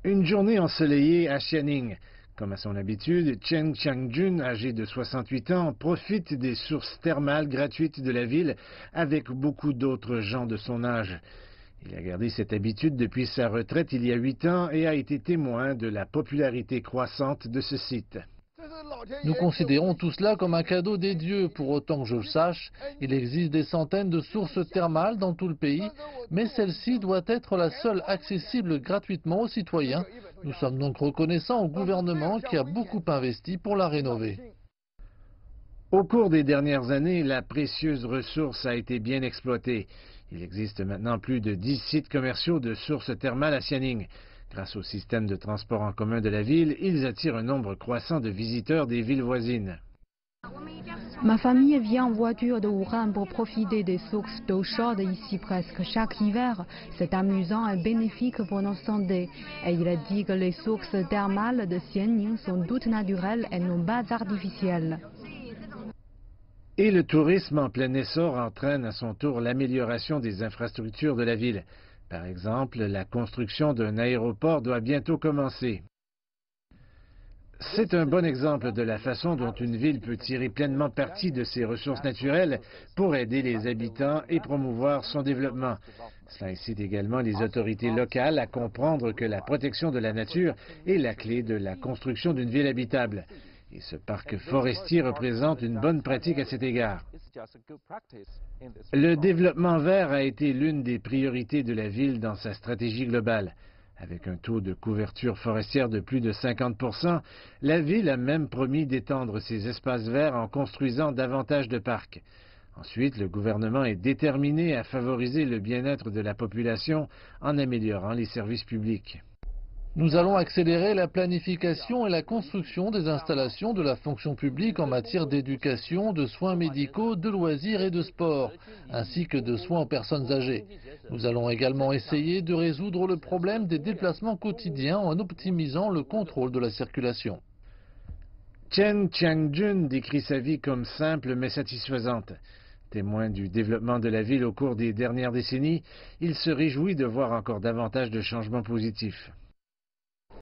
Une journée ensoleillée à Xianing. Comme à son habitude, Chen Changjun, âgé de 68 ans, profite des sources thermales gratuites de la ville avec beaucoup d'autres gens de son âge. Il a gardé cette habitude depuis sa retraite il y a 8 ans et a été témoin de la popularité croissante de ce site. Nous considérons tout cela comme un cadeau des dieux. Pour autant que je le sache, il existe des centaines de sources thermales dans tout le pays, mais celle-ci doit être la seule accessible gratuitement aux citoyens. Nous sommes donc reconnaissants au gouvernement qui a beaucoup investi pour la rénover. Au cours des dernières années, la précieuse ressource a été bien exploitée. Il existe maintenant plus de 10 sites commerciaux de sources thermales à Xianing. Grâce au système de transport en commun de la ville, ils attirent un nombre croissant de visiteurs des villes voisines. Ma famille vient en voiture de Wuhan pour profiter des sources d'eau chaude ici presque chaque hiver. C'est amusant et bénéfique pour nos santé. Et il a dit que les sources thermales de Xianing sont toutes naturelles et non pas artificielles. Et le tourisme en plein essor entraîne à son tour l'amélioration des infrastructures de la ville. Par exemple, la construction d'un aéroport doit bientôt commencer. C'est un bon exemple de la façon dont une ville peut tirer pleinement parti de ses ressources naturelles pour aider les habitants et promouvoir son développement. Cela incite également les autorités locales à comprendre que la protection de la nature est la clé de la construction d'une ville habitable. Et ce parc forestier représente une bonne pratique à cet égard. Le développement vert a été l'une des priorités de la ville dans sa stratégie globale. Avec un taux de couverture forestière de plus de 50%, la ville a même promis d'étendre ses espaces verts en construisant davantage de parcs. Ensuite, le gouvernement est déterminé à favoriser le bien-être de la population en améliorant les services publics. Nous allons accélérer la planification et la construction des installations de la fonction publique en matière d'éducation, de soins médicaux, de loisirs et de sport, ainsi que de soins aux personnes âgées. Nous allons également essayer de résoudre le problème des déplacements quotidiens en optimisant le contrôle de la circulation. Chen Changjun décrit sa vie comme simple mais satisfaisante. Témoin du développement de la ville au cours des dernières décennies, il se réjouit de voir encore davantage de changements positifs.